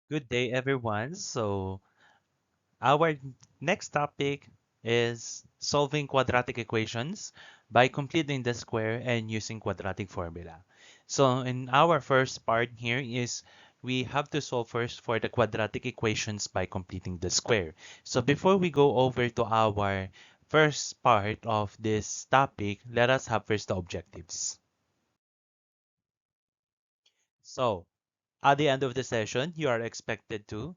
Good day, everyone. Our next topic is solving quadratic equations by completing the square and using quadratic formula. So, in our first part here is we have to solve first for the quadratic equations by completing the square. So, before we go over to our first part of this topic, let us have first the objectives. So, at the end of the session, you are expected to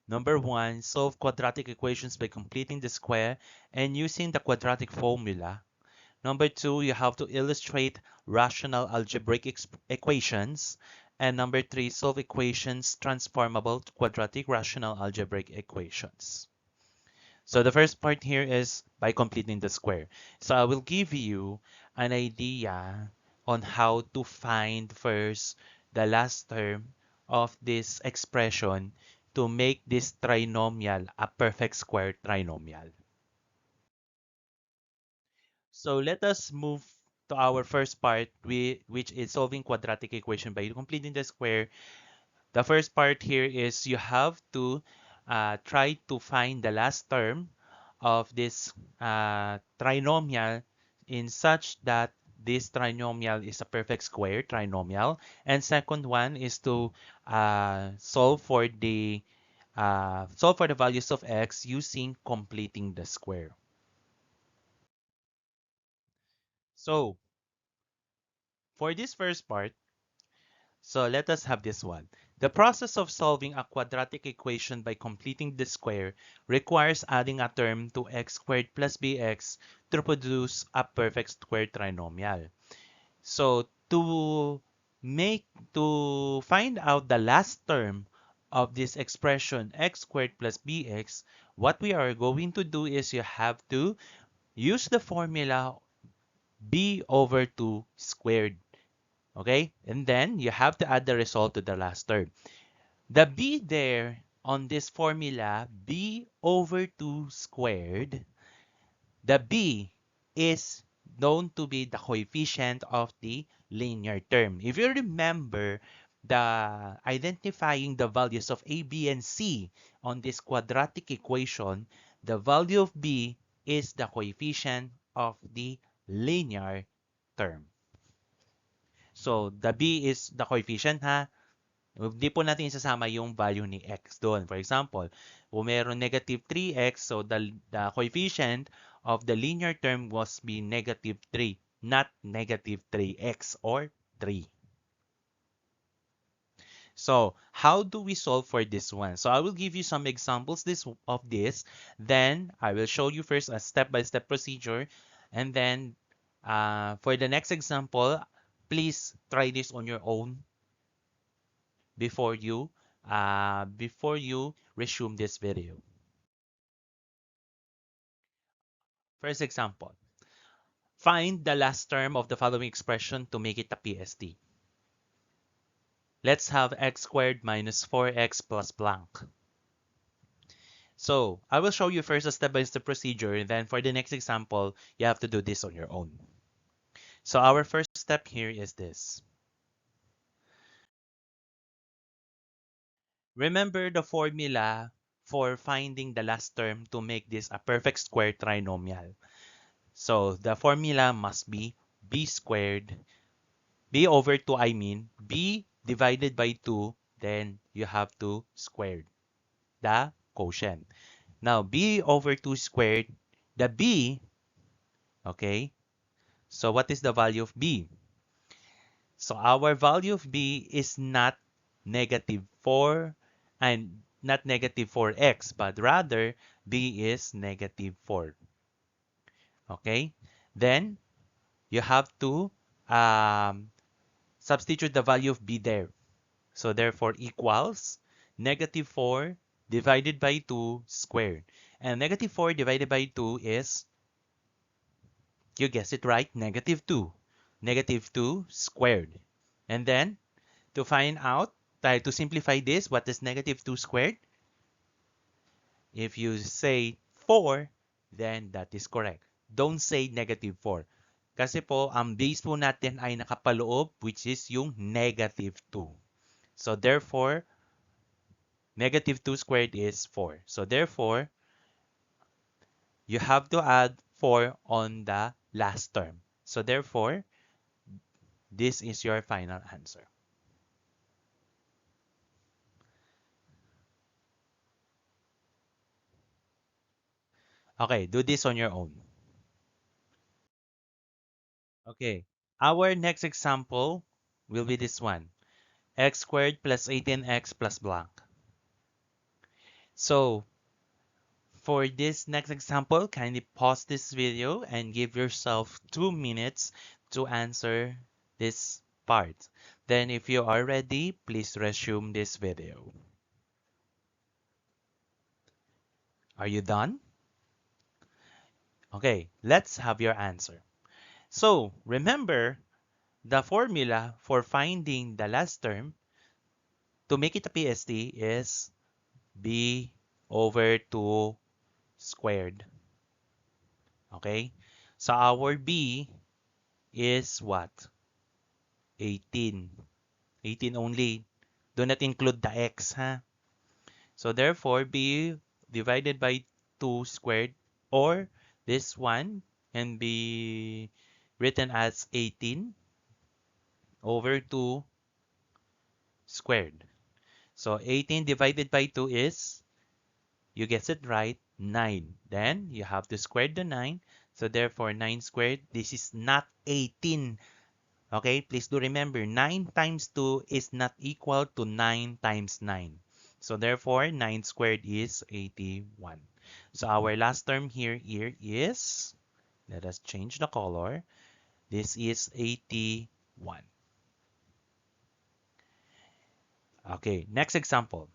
number one, solve quadratic equations by completing the square and using the quadratic formula. Number two, you have to illustrate rational algebraic equations. And number three, solve equations transformable to quadratic rational algebraic equations. So the first part here is by completing the square. So I will give you an idea on how to find first the last term of this expression to make this trinomial a perfect square trinomial. So let us move to our first part, which is solving quadratic equation by completing the square. The first part here is you have to try to find the last term of this trinomial in such that this trinomial is a perfect square trinomial. And second one is to solve for the values of x using completing the square. So for this first part, so let us have this one. The process of solving a quadratic equation by completing the square requires adding a term to x squared plus bx to produce a perfect square trinomial. So to find out the last term of this expression x squared plus bx, what we are going to do is you have to use the formula b over 2 squared. Okay? And then you have to add the result to the last term. The b there on this formula, b over 2 squared, the b is known to be the coefficient of the linear term. If you remember the identifying the values of a, b, and c on this quadratic equation, the value of b is the coefficient of the linear term. So, the b is the coefficient ha. Hindi po natin isasama yung value ni x doon. For example, kung meron negative 3x, so the coefficient of the linear term must be negative 3, not negative 3x or 3. So, how do we solve for this one? So, I will give you some examples of this. Then, I will show you first a step-by-step procedure. And then, for the next example, please try this on your own before you resume this video. First example, find the last term of the following expression to make it a PST. Let's have x squared minus 4x plus blank. So I will show you first a step-by-step procedure, and then for the next example, you have to do this on your own. So our first step here is this. Remember the formula for finding the last term to make this a perfect square trinomial. So the formula must be b squared, b over 2, I mean, b divided by 2, then you have to square the quotient. Now, b over 2 squared, the b, okay, so what is the value of b? So our value of b is not negative 4 and not negative 4x, but rather b is negative 4. Okay? Then you have to substitute the value of b there. So therefore equals negative 4 divided by 2 squared. And negative 4 divided by 2 is, you guessed it right, negative 2. Negative 2 squared. And then to find out, to simplify this, what is negative 2 squared? If you say 4, then that is correct. Don't say negative 4. Kasi po, ang base po natin ay nakapaloob, which is yung negative 2. So therefore, Negative 2 squared is 4. So therefore, you have to add 4 on the last term. So therefore, this is your final answer. Okay, do this on your own. Okay, our next example will be this one. X squared plus 18x plus blank. So for this next example, kindly pause this video and give yourself 2 minutes to answer this part. Then if you are ready, please resume this video. Are you done? Okay, let's have your answer. So remember, the formula for finding the last term to make it a PST is b over 2 squared. Okay? So our b is what? 18. 18 only. Do not include the x, ha? So therefore, b divided by 2 squared, or this one can be written as 18 over 2 squared. So 18 divided by 2 is, you guessed it right, 9. Then you have to square the 9. So therefore, 9 squared, this is not 18. Okay, please do remember, 9 times 2 is not equal to 9 times 9. So therefore, 9 squared is 81. So our last term here is, let us change the color. This is 81. Okay, next example.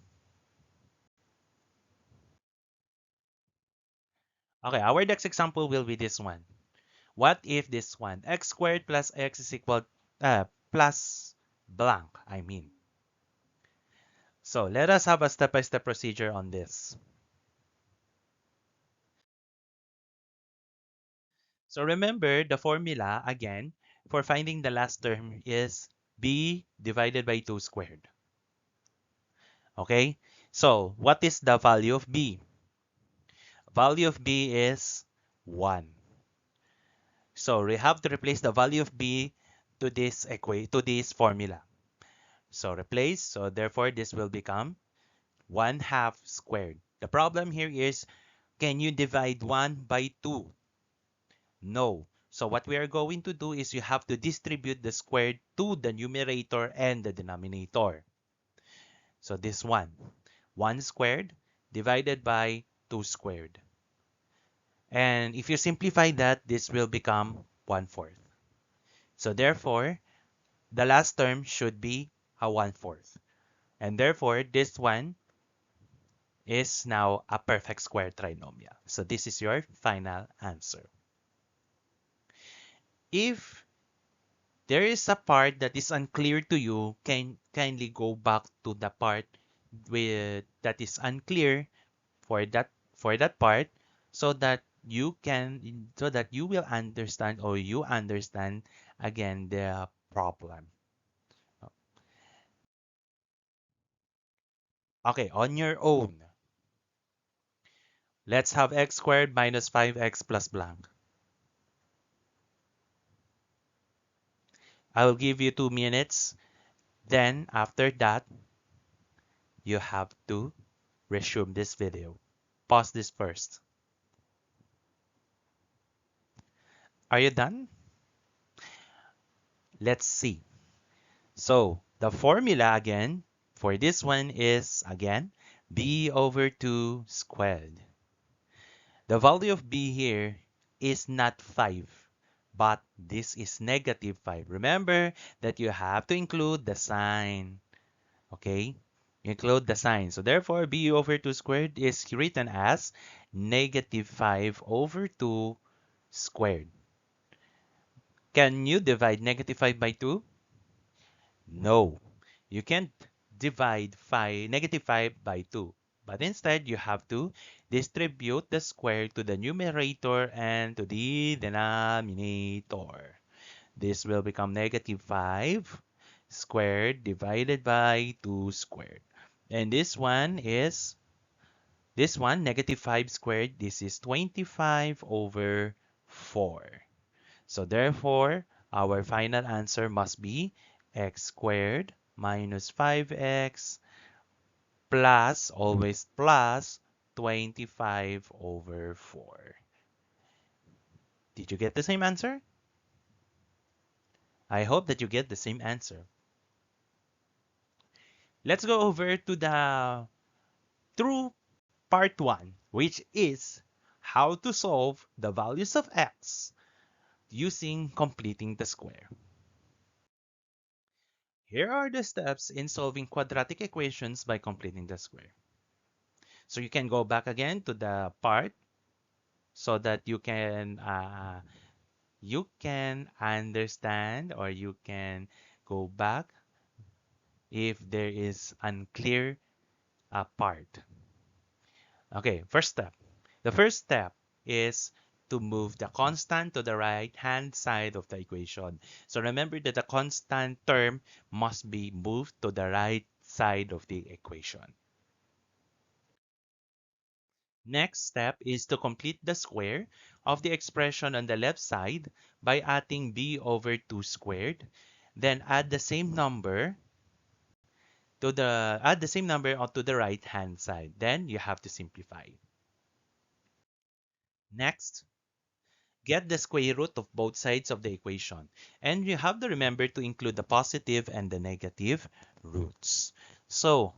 Okay, our next example will be this one. What if this one, x squared plus x is equal, plus blank, I mean. So let us have a step-by-step procedure on this. So remember the formula again for finding the last term is b divided by 2 squared. Okay? So what is the value of b? Value of b is 1. So we have to replace the value of b to this formula. So replace, so therefore this will become 1/2 squared. The problem here is, can you divide 1 by 2? No. So what we are going to do is you have to distribute the squared to the numerator and the denominator. So this one, 1 squared divided by 2 squared. And if you simplify that, this will become 1/4. So therefore, the last term should be a 1/4. And therefore, this one is now a perfect square trinomial. So this is your final answer. If there is a part that is unclear to you, can kindly go back to the part that is unclear for that part, so that you will understand, or you understand again the problem. Okay, on your own. Let's have x squared minus 5x plus blank. I will give you 2 minutes. Then after that, you have to resume this video. Pause this first. Are you done? Let's see. So the formula again for this one is again b over 2 squared. The value of b here is not 5, but this is negative 5. Remember that you have to include the sign. Okay? Include the sign. So therefore, b over 2 squared is written as negative 5 over 2 squared. Can you divide negative 5 by 2? No. You can't divide negative 5 by 2. But instead, you have to distribute the square to the numerator and to the denominator. This will become negative 5 squared divided by 2 squared. And this one, negative 5 squared, this is 25 over 4. So therefore, our final answer must be x squared minus 5x plus, always plus, 25 over 4. Did you get the same answer? I hope that you get the same answer. Let's go over to the true part 1, which is how to solve the values of x using completing the square. Here are the steps in solving quadratic equations by completing the square. So you can go back again to the part so that you can understand, or you can go back if there is unclear part. Okay, first step. The first step is to move the constant to the right-hand side of the equation. So remember that the constant term must be moved to the right side of the equation. Next step is to complete the square of the expression on the left side by adding b over 2 squared. Then add the same number to the right hand side. Then you have to simplify. Next, get the square root of both sides of the equation. And you have to remember to include the positive and the negative roots. So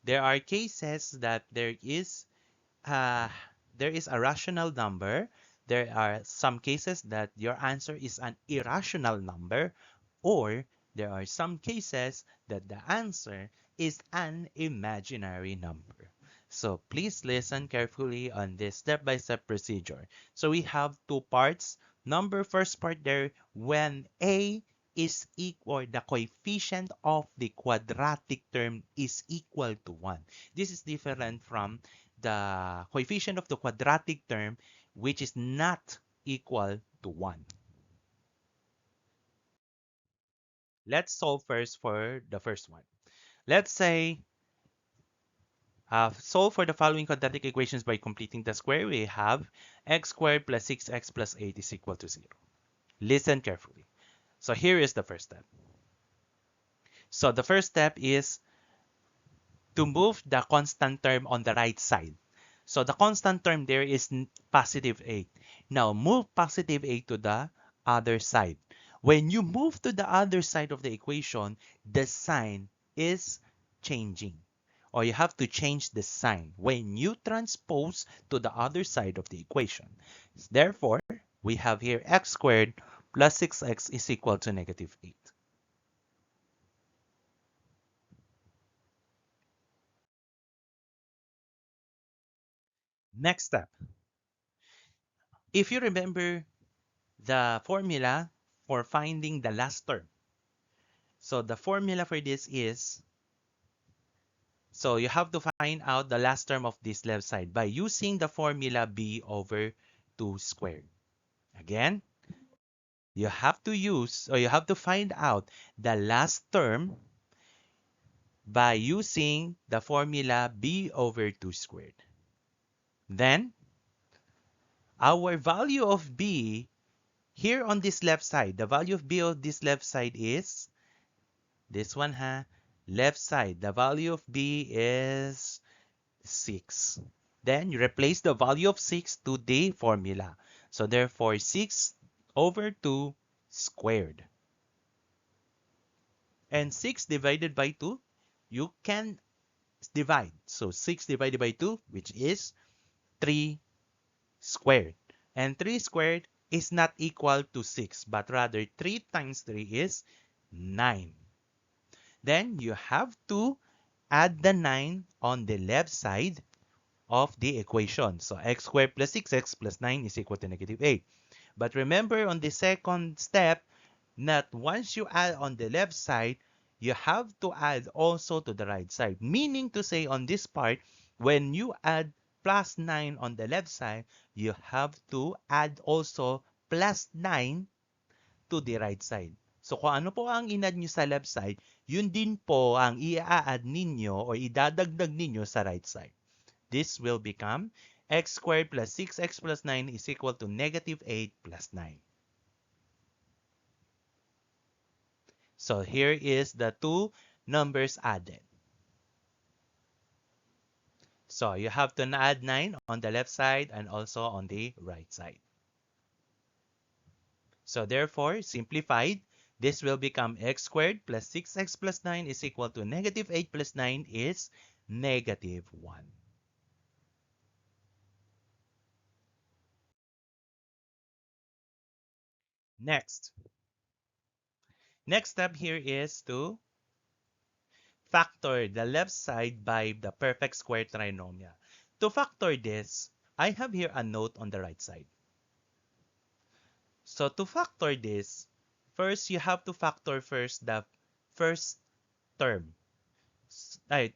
there are cases that uh, there is a rational number. There are some cases that your answer is an irrational number, or there are some cases that the answer is an imaginary number. So please listen carefully on this step-by-step procedure. So we have two parts. First part there, when a is equal, the coefficient of the quadratic term is equal to 1. This is different from the coefficient of the quadratic term, which is not equal to 1. Let's solve first for the first one. Let's say, solve for the following quadratic equations by completing the square. We have x squared plus 6x plus 8 is equal to 0. Listen carefully. So here is the first step. So the first step is to move the constant term on the right side. So the constant term there is positive 8. Now move positive 8 to the other side. When you move to the other side of the equation, the sign is changing. Or you have to change the sign when you transpose to the other side of the equation. Therefore, we have here x squared plus 6x is equal to negative 8. Next step. If you remember the formula for finding the last term. So the formula for this is, so you have to find out the last term of this left side by using the formula b over 2 squared. Again, you have to use, or you have to find out the last term by using the formula b over 2 squared. Then, our value of b here on this left side, the value of b on this left side is this one, left side. The value of b is 6. Then you replace the value of 6 to the formula. So therefore, 6 over 2 squared. And 6 divided by 2, you can divide. So 6 divided by 2, which is 3 squared. And 3 squared is not equal to 6, but rather 3 times 3 is 9. Then you have to add the 9 on the left side of the equation. So x squared plus 6x plus 9 is equal to negative 8. But remember on the second step, that once you add on the left side, you have to add also to the right side. Meaning to say on this part, when you add plus 9 on the left side, you have to add also plus 9 to the right side. So kung ano po ang inad nyo sa left side, yun din po ang i-add ninyo o idadagdag ninyo sa right side. This will become x squared plus 6x plus 9 is equal to negative 8 plus 9. So here is the two numbers added. So you have to add 9 on the left side and also on the right side. So therefore, simplified, this will become x squared plus 6x plus 9 is equal to negative 8 plus 9 is negative 1. Next step here is to factor the left side by the perfect square trinomial. To factor this, I have here a note on the right side. So to factor this, first you have to factor first the first term. Right.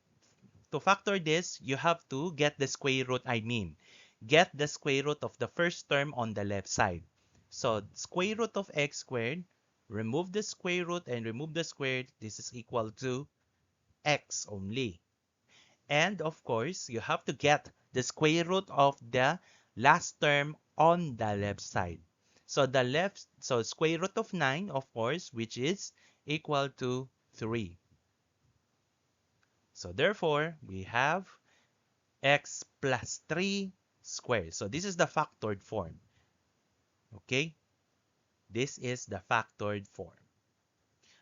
To factor this, you have to get the square root, get the square root of the first term on the left side. So square root of x squared, remove the square root and remove the squared, this is equal to x only. And of course, you have to get the square root of the last term on the left side. So square root of 9, of course, which is equal to 3. So therefore, we have x plus 3 squared. So this is the factored form. Okay? This is the factored form.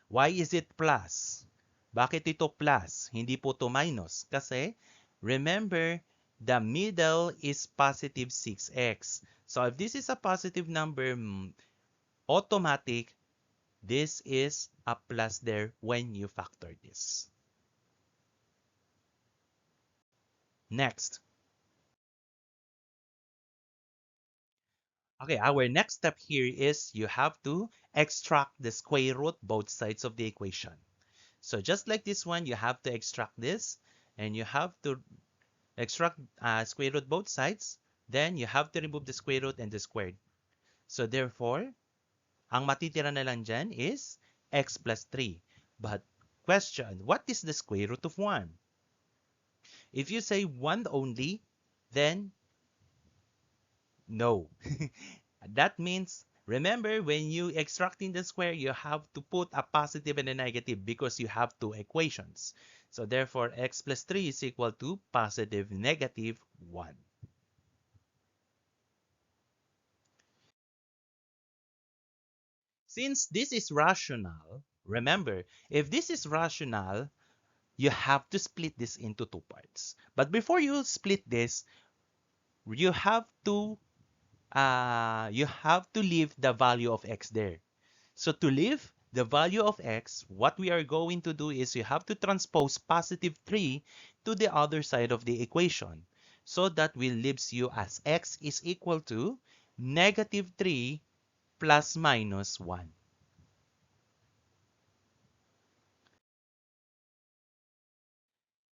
Why is it plus? Bakit ito plus? Hindi po ito minus. Kasi, remember, the middle is positive 6x. So if this is a positive number, automatic, this is a plus there when you factor this. Next. Okay, our next step here is you have to extract the square root both sides of the equation. So just like this one, you have to extract this and you have to extract square root both sides. Then you have to remove the square root and the squared. So therefore, ang matitira na lang dyan is x plus 3. But question, what is the square root of 1? If you say 1 only, then no. That means, remember, when you extracting the square, you have to put a positive and a negative because you have two equations. So therefore, x plus 3 is equal to positive negative 1. Since this is rational, remember, if this is rational, you have to split this into two parts. But before you split this, you have to leave the value of x there. So to leave the value of x, what we are going to do is you have to transpose positive 3 to the other side of the equation. So that will leaves you as x is equal to negative 3 plus minus 1.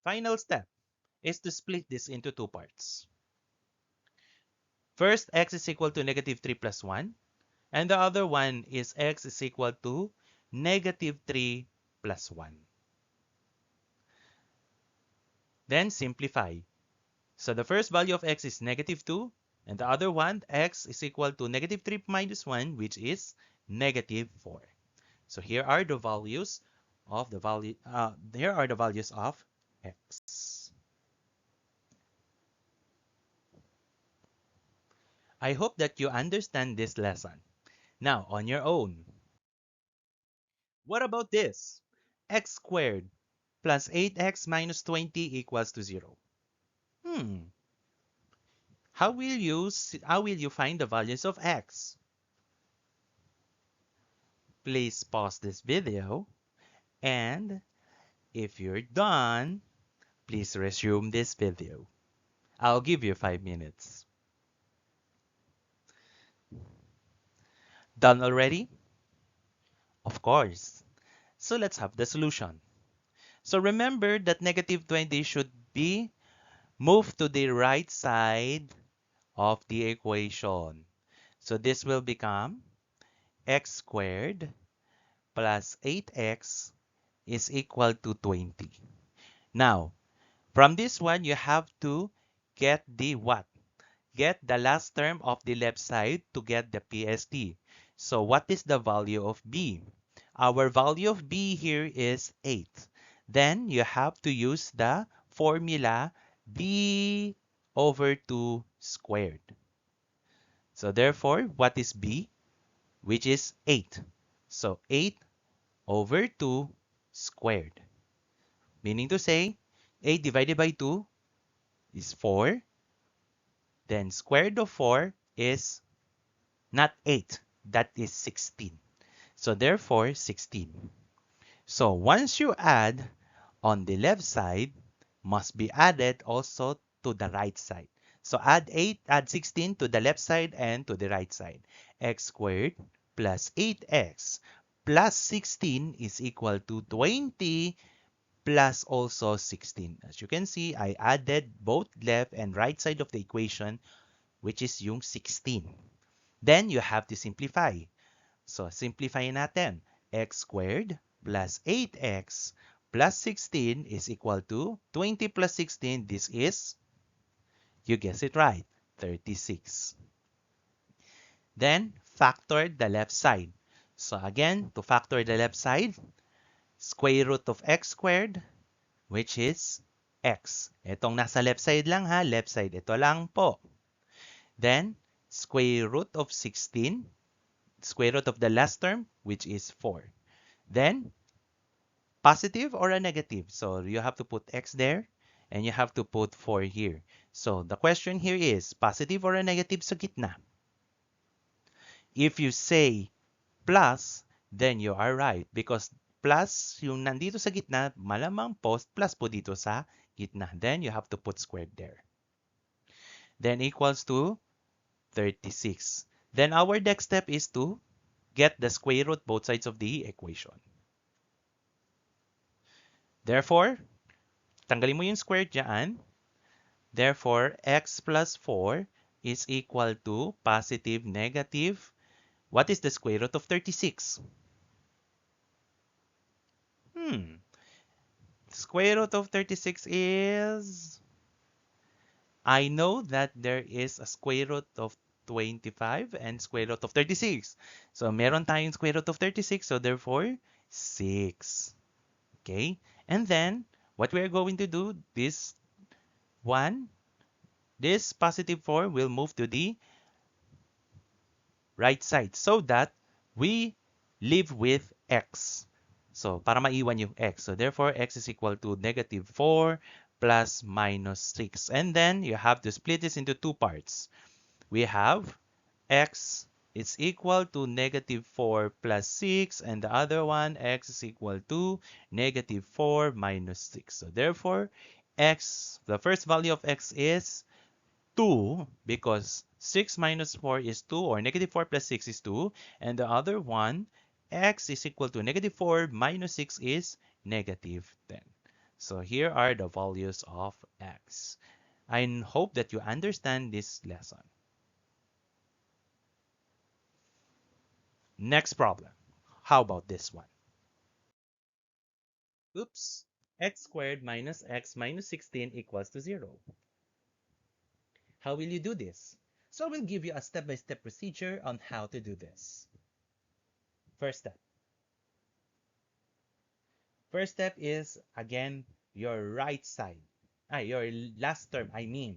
Final step is to split this into two parts. First, x is equal to negative 3 plus 1. And the other one is x is equal to negative 3 plus 1. Then simplify. So the first value of x is negative 2. And the other one, x is equal to negative 3 minus 1, which is negative 4. So here are the values of x. I hope that you understand this lesson. Now, on your own. What about this? X squared plus 8x minus 20 equals to 0. How will you find the values of x? Please pause this video, and if you're done, please resume this video. I'll give you 5 minutes. Done already? Of course. So let's have the solution. So remember that negative 20 should be moved to the right side of the equation. So this will become x squared plus 8x is equal to 20. Now, from this one, you have to get the what? Get the last term of the left side to get the PST. So what is the value of B? Our value of B here is 8. Then you have to use the formula B over 2 squared. So therefore, what is B? Which is 8. So 8 over 2 squared. Meaning to say, 8 divided by 2 is 4. Then square root of 4 is not 8. That is 16. So therefore, 16. So once you add on the left side, must be added also to the right side. So add 16 to the left side and to the right side. X squared plus 8x plus 16 is equal to 20 plus also 16. As you can see, I added both left and right side of the equation, which is yung 16. Then you have to simplify. So simplify natin. X squared plus 8x plus 16 is equal to 20 plus 16. This is, you guess it right, 36. Then factor the left side. So again, to factor the left side, square root of x squared, which is x. Itong nasa left side lang ha, left side. Ito lang po. Then, square root of 16, square root of the last term, which is 4. Then, positive or a negative. So, you have to put x there, and you have to put 4 here. So, the question here is, positive or a negative sa gitna? If you say plus, then you are right. Because plus, yung nandito sa gitna, malamang post plus po dito sa gitna. Then, you have to put squared there. Then, equals to 36. Then our next step is to get the square root both sides of the equation. Therefore, tanggalin mo yung square dyan. Therefore, x plus 4 is equal to positive, negative. What is the square root of 36? Square root of 36 is... I know that there is a square root of 25 and square root of 36. So, meron tayong square root of 36. So, therefore, 6. Okay? And then, what we are going to do, this positive 4 will move to the right side so that we live with x. So, para maiwan yung x. So, therefore, x is equal to negative 4 plus minus 6. And then, you have to split this into two parts. We have x is equal to negative 4 plus 6, and the other one, x is equal to negative 4 minus 6. So, therefore, the first value of x is 2, because 6 minus 4 is 2, or negative 4 plus 6 is 2. And the other one, x is equal to negative 4 minus 6 is negative 10. So here are the values of x. I hope that you understand this lesson. Next problem. How about this one? Oops. X squared minus x minus 16 equals to 0. How will you do this? So we'll give you a step-by-step procedure on how to do this. First step. First step is, again, your right side. Your last term, I mean.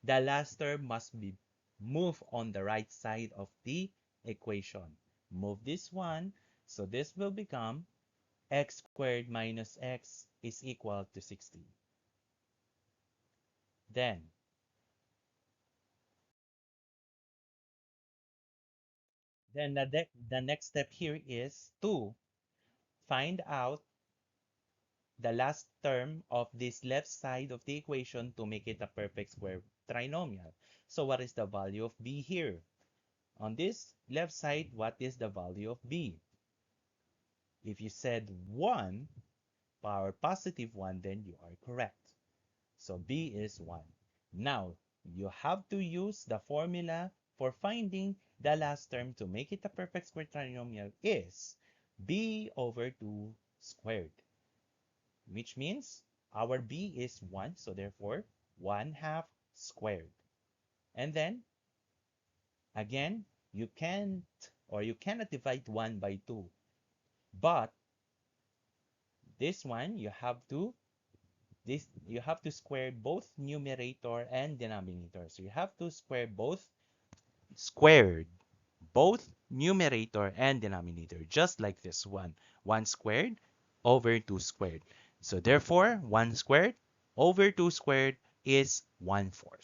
The last term must be moved on the right side of the equation. Move this one, so this will become x squared minus x is equal to 16. Then, the next step here is to find out the last term of this left side of the equation to make it a perfect square trinomial. So what is the value of b here? On this left side, what is the value of b? If you said 1, power positive 1, then you are correct. So b is 1. Now, you have to use the formula for finding the last term to make it a perfect square trinomial is b over 2 squared, which means our b is 1, so therefore 1/2 squared. And then, again, you can't or you cannot divide 1 by 2. But this one, you have to square both numerator and denominator. So you have to squared both numerator and denominator, just like this one. 1 squared over 2 squared. So therefore, 1 squared over 2 squared is 1/4.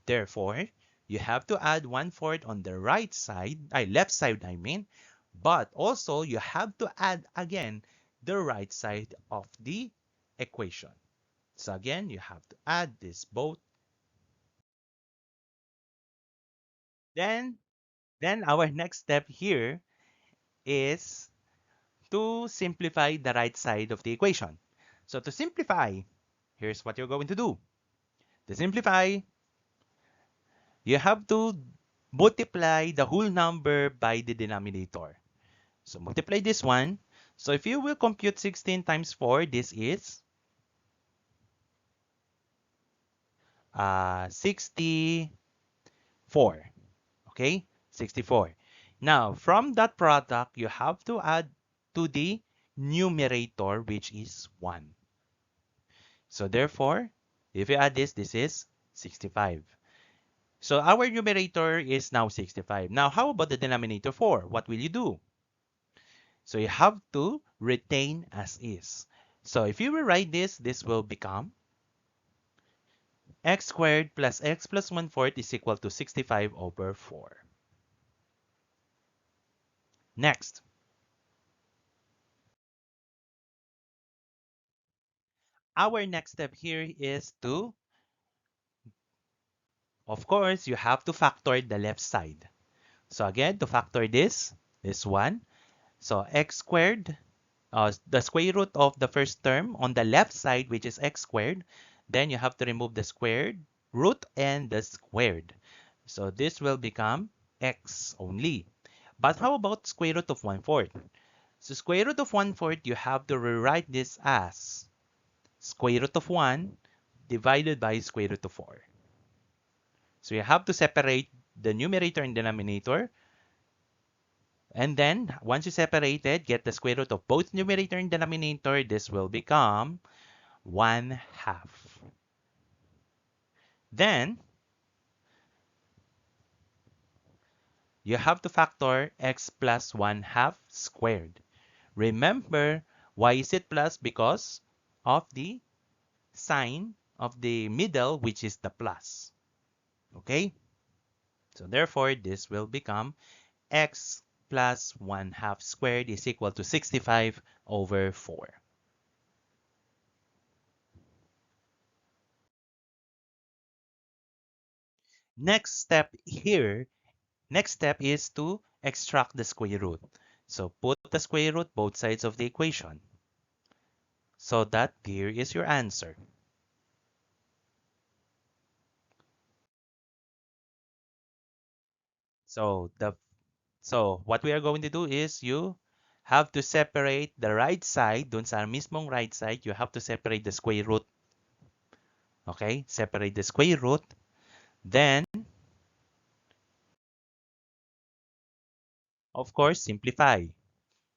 Therefore, you have to add 1/4 on the left side, I mean, but also you have to add again the right side of the equation. So again, you have to add this both. Then, our next step here is to simplify the right side of the equation. So to simplify, here's what you're going to do. To simplify, you have to multiply the whole number by the denominator. So multiply this one. So if you will compute 16 times 4, this is 64. Okay, 64. Now, from that product, you have to add to the numerator, which is 1. So therefore, if you add this, this is 65. So our numerator is now 65. Now, how about the denominator 4? What will you do? So you have to retain as is. So if you rewrite this, this will become x squared plus x plus 1/4 is equal to 65 over 4. Next, our next step here is to, of course, you have to factor the left side. So again, to factor this 1. So x squared, the square root of the first term on the left side, which is x squared. Then you have to remove the squared root and the squared. So this will become x only. But how about square root of 1/4? So square root of 1/4, you have to rewrite this as square root of 1 divided by square root of 4. So you have to separate the numerator and denominator. And then, once you separate it, get the square root of both numerator and denominator. This will become 1/2. Then, you have to factor x plus 1/2 squared. Remember, why is it plus? Because of the sign of the middle, which is the plus. Okay? So therefore, this will become x plus 1/2 squared is equal to 65 over 4. Next step here, next step is to extract the square root. So put the square root both sides of the equation. So that here is your answer. So what we are going to do is you have to separate the right side, dun sa mismong right side, you have to separate the square root. Okay? Separate the square root. Then, of course, simplify.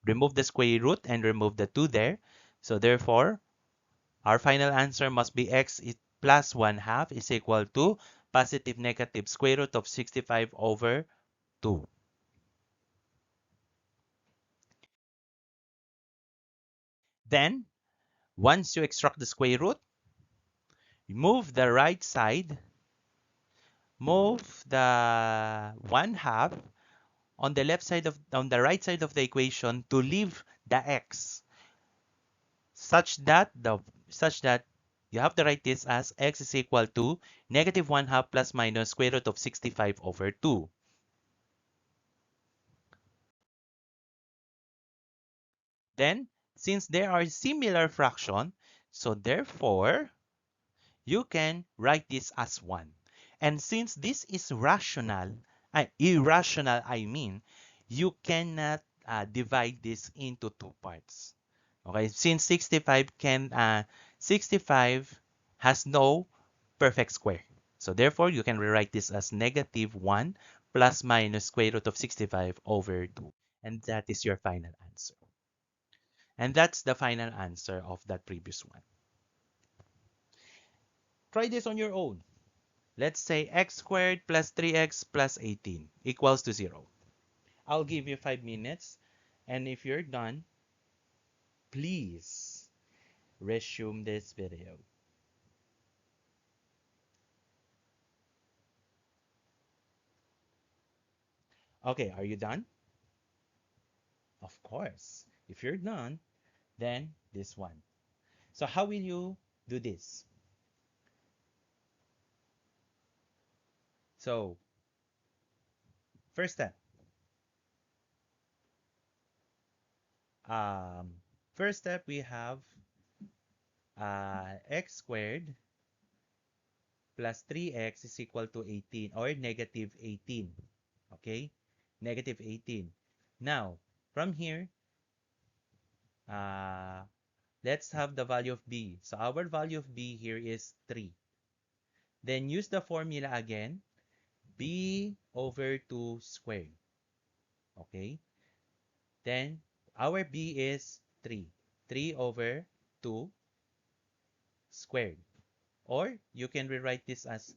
Remove the square root and remove the 2 there. So therefore, our final answer must be x plus 1/2 is equal to positive negative square root of 65 over 2. Then, once you extract the square root, move the right side, move the 1/2 on the right side of the equation to leave the x, such that you have to write this as x is equal to negative 1/2 plus minus square root of 65 over 2. Then, since there are similar fraction, so therefore, you can write this as 1. And since this is irrational, I mean, you cannot divide this into two parts. Okay, since 65 has no perfect square. So therefore, you can rewrite this as negative 1 plus minus square root of 65 over 2. And that is your final answer. And that's the final answer of that previous one. Try this on your own. Let's say x squared plus 3x plus 18 equals to 0. I'll give you 5 minutes. And if you're done, please resume this video. Okay, are you done? Of course. If you're done, then this one. So how will you do this? So first step, um, first step we have x squared plus 3x is equal to 18 or negative 18. Okay, negative 18. Now, from here, uh, let's have the value of b. So our value of b here is 3. Then use the formula again, b over 2 squared. Okay, then our b is 3. 3 over 2 squared. Or you can rewrite this as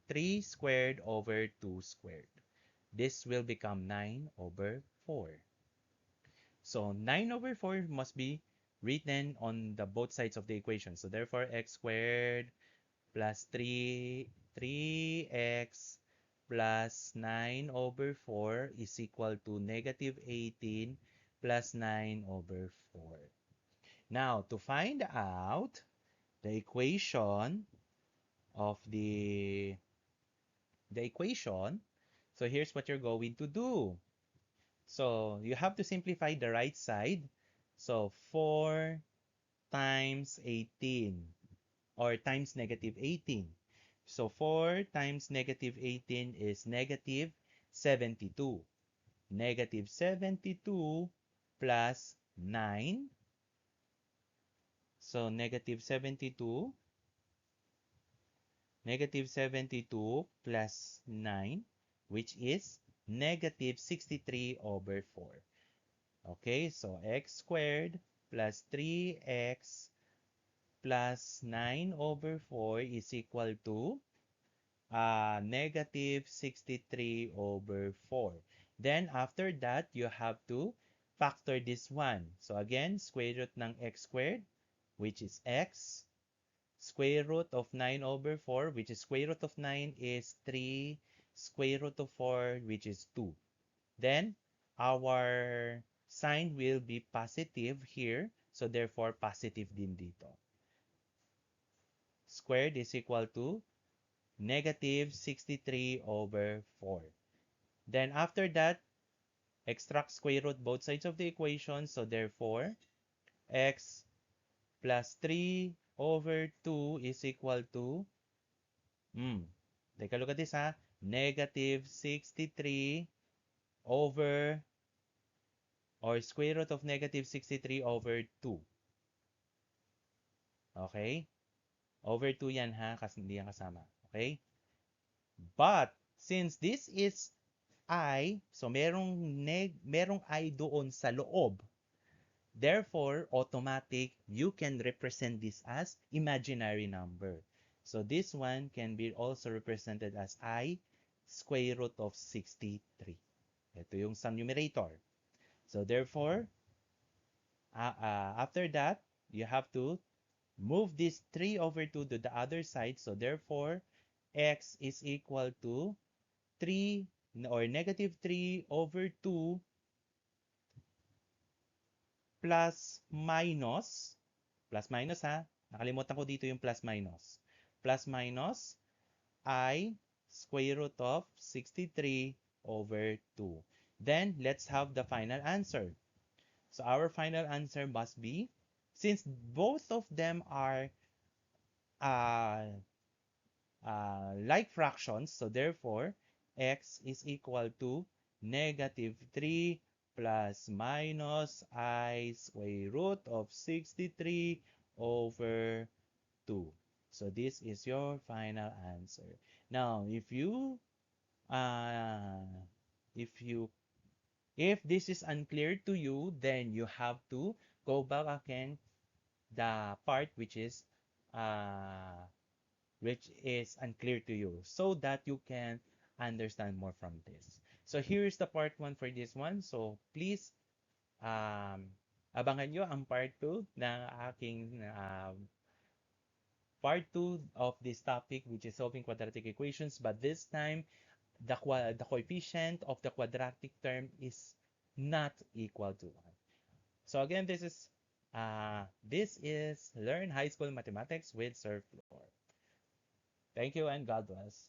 3 squared over 2 squared. This will become 9 over 4. So 9 over 4 must be written on the both sides of the equation. So therefore, x squared plus 3x plus 9 over 4 is equal to negative 18 plus 9 over 4. Now, to find out the equation of the equation, so here's what you're going to do. So you have to simplify the right side. So 4 times 18 or times negative 18. So 4 times negative 18 is negative 72. Negative 72 plus 9. So negative 72 plus 9, which is negative 63 over 4. Okay, so x squared plus 3x plus 9 over 4 is equal to negative 63 over 4. Then after that, you have to factor this one. So again, square root ng x squared, which is x. Square root of 9 over 4, which is square root of 9 is 3. Square root of 4, which is 2. Then, our sign will be positive here. So, therefore, positive din dito. Squared is equal to negative 63 over 4. Then, after that, extract square root both sides of the equation. So, therefore, x plus 3 over 2 is equal to take a look at this ha. Negative 63 over or square root of negative 63 over 2. Okay? Over 2 yan ha, kasi hindi yan kasama. Okay? But, since this is I, so merong I doon sa loob. Therefore, automatic, you can represent this as imaginary number. So, this one can be also represented as I square root of 63. Ito yung sa numerator. So, therefore, after that, you have to move this 3 over 2 to the other side. So, therefore, x is equal to 3 or negative 3 over 2 plus minus ha, nakalimutan ko dito yung plus minus I square root of 63 over 2. Then, let's have the final answer. So, our final answer must be, since both of them are like fractions, so therefore, x is equal to negative 3 plus minus I square root of 63 over 2. So this is your final answer. Now, uh, if you if this is unclear to you, then you have to go back again the part uh, which is unclear to you so that you can understand more from this. So here's the part 1 for this one. So please abangan nyo ang part 2 ng aking part 2 of this topic, which is solving quadratic equations. But this time, the coefficient of the quadratic term is not equal to 1. So again, this is Learn High School Mathematics with Sir Flor. Thank you and God bless.